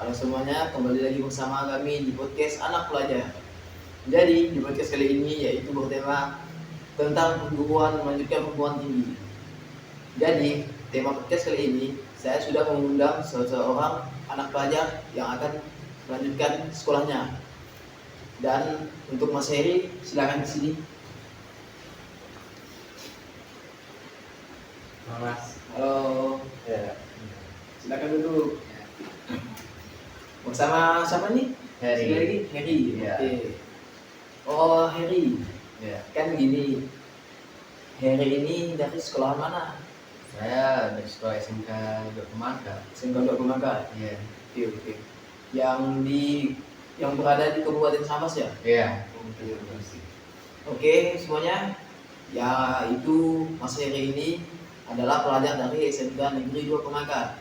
Halo semuanya, kembali lagi bersama kami di podcast Anak Pelajar. Jadi di podcast kali ini yaitu bertema tentang perguruan melanjutkan perguruan tinggi. Jadi tema podcast kali ini saya sudah mengundang seseorang anak pelajar yang akan melanjutkan sekolahnya. Dan untuk Mas Heri, silakan di sini. Mas, Halo, ya, silakan duduk. Bersama siapa nih? Heri. Sekali lagi, Heri. Ya. Oke. Oh, Heri. ya, Kan gini, Heri ini dari sekolah mana? saya dari sekolah SMK Dok Mangga. Sengkondok Pemangkat. Iya, Oke. Yang berada di Kabupaten Sambas ya? iya. Oke, semuanya. Ya, itu Mas Heri ini adalah pelajar dari SMK Negeri 2 Pemangkat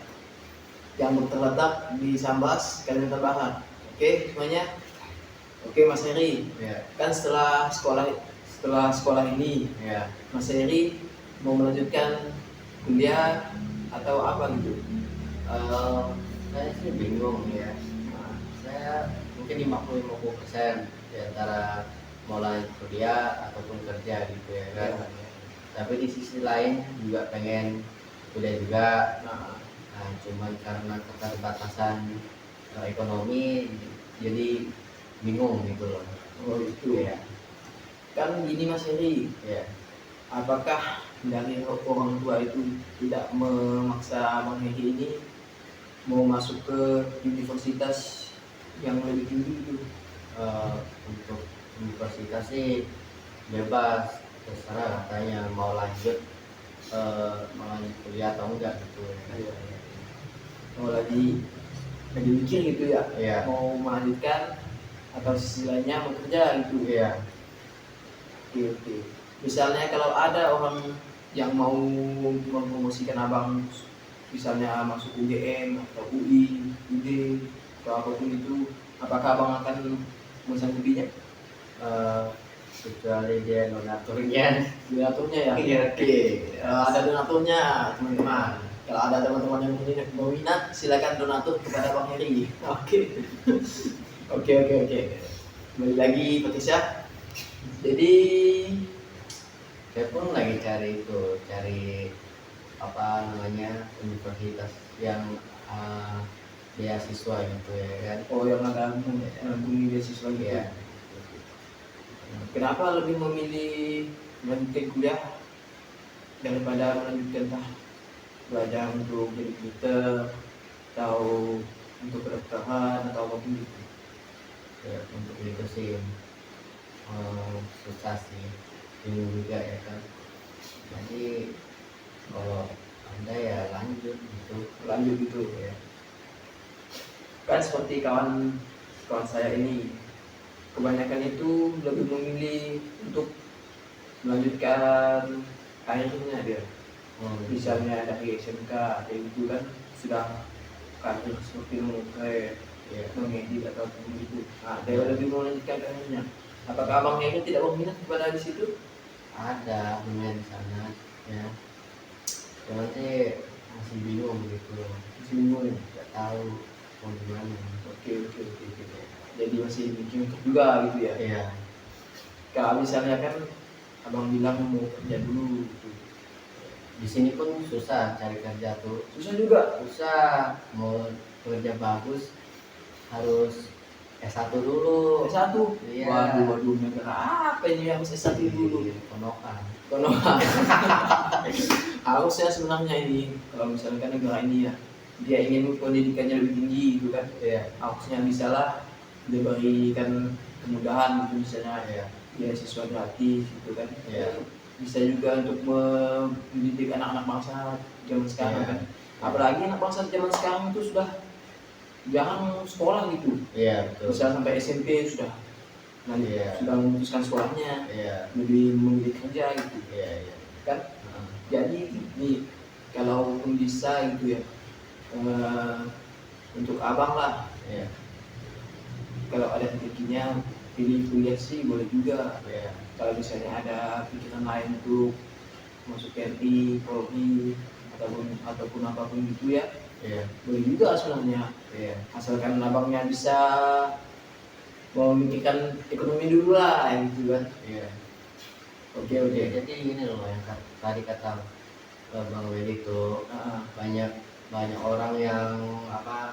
yang terletak di Sambas, Kalimantan Barat. Oke, semuanya. Oke, Mas Heri. Iya, Kan setelah sekolah ini, iya. Mas Heri mau melanjutkan kuliah atau apa gitu? Saya sih bingung ya. Saya mungkin 50-50% di antara mau lanjut kuliah ataupun kerja gitu ya kan. Tapi di sisi lain juga pengen kuliah juga. Nah, cuman karena keterbatasan ekonomi jadi bingung gitu loh. Oh itu. Iya, Kan gini Mas Heri, iya. apakah dari orang tua itu tidak memaksa Mas Heri ini mau masuk ke universitas yang lebih tinggi gitu? Untuk universitas sih bebas, terserah katanya mau lanjut kuliah atau enggak gitu ya. Mau lagi mikir gitu ya? Iya. Mau melanjutkan atau sisi lainnya mau kerja gitu? Iya, Oke. Misalnya kalau ada orang yang mau mempromosikan abang, misalnya masuk UGM atau UI, UD atau apapun itu, apakah abang akan mensanggupinya? kecuali dia donaturnya. Donaturnya ya? Iya. Oke. Ada donaturnya teman-teman. Kalau ada teman-teman yang berminat, silakan donatur kepada Bang Heri. Oke. Oke. Kembali lagi podcast ya. Jadi Saya pun lagi cari apa namanya universitas yang beasiswa gitu ya kan. yang ada menanggung beasiswa gitu. Iya. Kenapa lebih memilih melanjutkan kuliah daripada melanjutkan belajar untuk jadi tutor atau untuk kedokteran atau apapun itu? Ya, untuk itu sih susah sih, bingung juga ya kan. Jadi kalau anda ya lanjut gitu ya. Kan seperti kawan saya ini, kebanyakan itu lebih memilih untuk melanjutkan karirnya dia. Misalnya dari SMK kayak gitu kan sudah karir seperti mengukir, Ya, mengedit atau begitu. Nah, dia lebih melanjutkan karirnya. Apakah abang ini tidak berminat kepada di situ? ada punya di sana ya, cuman sih masih bingung gitu, Bingung. nggak tahu mau gimana. Oke. Jadi masih mikir juga gitu ya. Iya, Kalau misalnya kan abang bilang mau kerja dulu gitu. di sini pun susah cari kerja tuh, Susah juga. susah. Mau kerja bagus harus S1 dulu. S1. Iya. Waduh, negara apa ini yang harus S1 dulu? Ponokan. Konoha. Harusnya sebenarnya ini kalau misalkan negara ini ya dia ingin pendidikannya lebih tinggi gitu kan, Iya, harusnya bisalah diberikan kemudahan gitu, misalnya iya, beasiswa gratis gitu kan. Iya. Bisa juga untuk mendidik anak-anak bangsa zaman sekarang Iya. kan. Apalagi anak bangsa zaman sekarang itu sudah jarang sekolah gitu. iya betul. Bisa sampai SMP sudah Iya. sudah memutuskan sekolahnya, Iya, lebih memilih kerja gitu iya. kan. Jadi nih kalau pun bisa gitu ya, untuk abang lah, Iya, kalau ada rezekinya pilih kuliah sih boleh juga. iya. Kalau misalnya ada pikiran lain untuk masuk TNI, Polri ataupun apapun itu ya, Iya. boleh juga sebenarnya, Iya. asalkan abangnya bisa memikirkan ekonomi dulu lah gitu kan. Iya. Oke Ya, jadi ini loh yang tadi kata Bang Willy itu Nah, banyak orang yang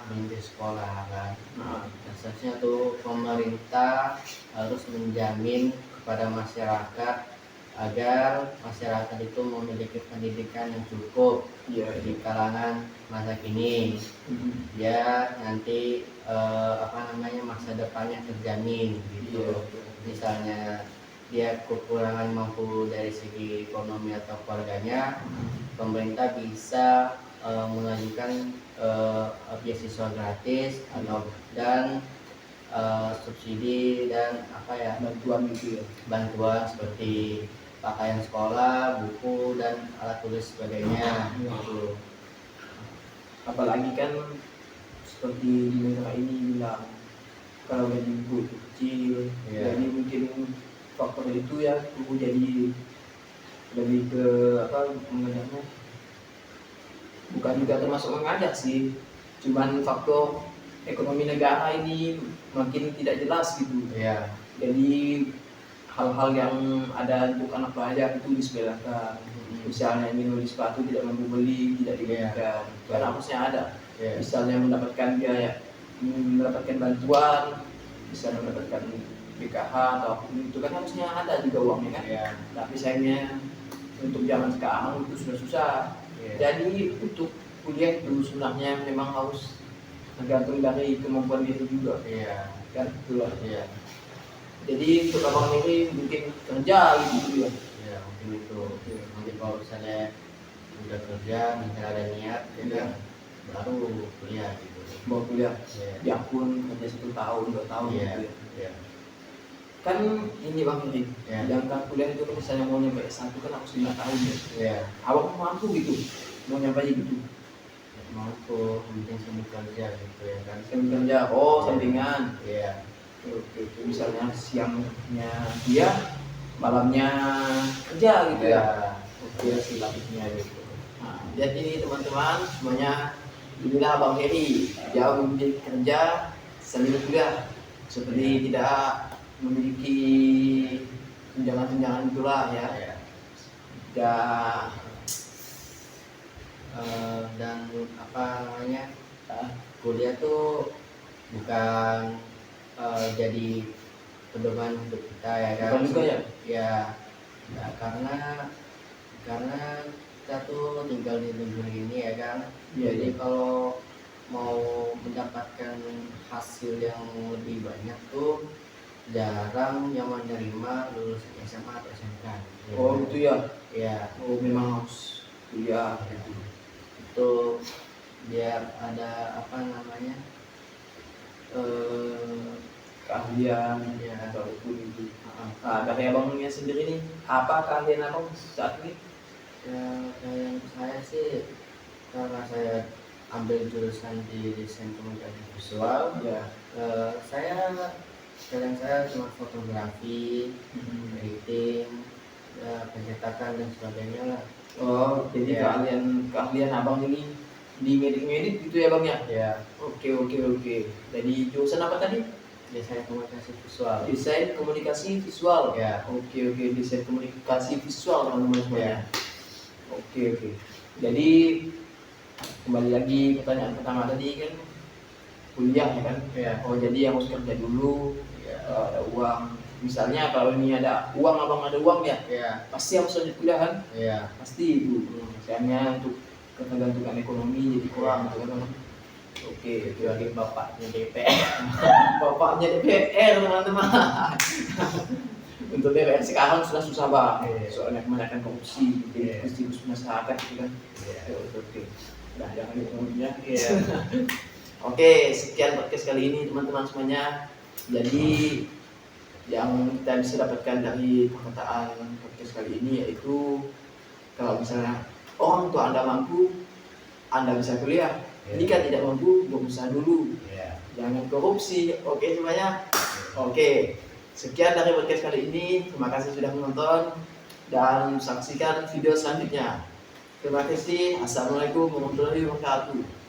berhenti sekolah kan. nah, Nah, seharusnya tuh pemerintah harus menjamin kepada masyarakat agar masyarakat itu memiliki pendidikan yang cukup iya, di kalangan masa kini. Ya nanti masa depannya terjamin gitu. Iya. Misalnya dia kekurangan mampu dari segi ekonomi atau keluarganya, pemerintah bisa mengajukan beasiswa gratis dan subsidi dan bantuan gitu ya. bantuan seperti pakaian sekolah, buku dan alat tulis sebagainya gitu. Apalagi kan seperti di negara ini bilang kalau gaji ibu itu kecil, Iya. jadi mungkin faktor itu ya ibu jadi lebih ke mengajaknya, bukan juga termasuk mengajak sih, cuman faktor ekonomi negara ini makin tidak jelas gitu. Iya. Jadi hal-hal yang ada untuk anak pelajar itu disepelekan. Misalnya ingin beli sepatu tidak mampu beli, tidak diberikan. Karena harusnya ada. Iya. Misalnya mendapatkan biaya, mendapatkan bantuan, misalnya mendapatkan BKH atau apapun itu kan harusnya ada juga uangnya kan. Iya. Tapi sayangnya untuk zaman sekarang itu sudah susah. Iya. Jadi untuk kuliah itu sebenarnya memang harus tergantung dari kemampuan diri juga. Iya. Kan itulah. Iya. Jadi untuk abang ini mungkin kerja gitu ya. Ya mungkin itu. Nanti kalau misalnya udah kerja, misalnya ada niat, ya kan, baru kuliah gitu. Mau kuliah, Iya. ya pun kerja 1 tahun 2 tahun Iya. gitu ya. Iya. Kan ini bang ini, Iya. jangka kuliah itu kan misalnya mau nyampe S1 kan harus 5 tahun ya. Iya. Abang mampu gitu, mau nyampe gitu. Mampu, penting sambil kerja gitu ya kan. Sambil kerja, sampingan. Iya. Oke, misalnya siangnya dia, malamnya kerja gitu ya. Oke, silapnya gitu. Nah, jadi teman-teman semuanya, inilah Abang Heri, dia memilih kerja sambil kuliah, seperti tidak memiliki tunjangan-tunjangan itulah ya. Iya. Dan kuliah tuh bukan jadi pedoman hidup kita ya kan. Bukan juga ya? Ya, karena kita tuh tinggal di negeri ini ya kan. Iya, Jadi iya. kalau mau mendapatkan hasil yang lebih banyak tuh jarang yang menerima lulusan SMA atau SMK. Oh itu ya? Ya. Oh memang harus kuliah. Itu biar ada keahlian ya. ataupun itu. Nah, dari abangnya sendiri nih, apa keahlian abang saat ini? Ya, yang saya sih karena saya ambil jurusan di desain komunikasi visual, Ya. saya cuma fotografi, editing, pencetakan dan sebagainya lah. Oh, jadi Ya. keahlian abang ini di ngedit gitu ya bang ya? Ya, Oke. Jadi jurusan apa tadi? desain komunikasi visual. Desain komunikasi visual. Ya. Oke, desain komunikasi visual teman-teman semuanya. Ya. Oke. Jadi kembali lagi pertanyaan pertama tadi kan kuliah ya kan? Ya. Oh jadi harus kerja dulu, Ya. ada uang. Misalnya kalau ini ada uang, abang ada uang ya, Ya. pasti harus lanjut kuliah kan? Ya. Pasti itu. Misalnya untuk ketergantungan ekonomi jadi kurang gitu kan? Oke, Kecuali bapaknya DPR. bapaknya DPR teman-teman. Untuk DPR sekarang sudah susah banget, soalnya kebanyakan korupsi, diskusi masyarakat gitu kan. Oke. Nah, jangan ngomongnya. Oke, sekian podcast kali ini teman-teman semuanya. Jadi yang kita bisa dapatkan dari perkataan podcast kali ini yaitu kalau misalnya orang tua Anda mampu, Anda bisa kuliah. Jika tidak mampu, berusaha dulu. Jangan korupsi. Oke semuanya. Oke. Sekian dari podcast kali ini. Terima kasih sudah menonton dan saksikan video selanjutnya. Terima kasih. Assalamualaikum warahmatullahi wabarakatuh.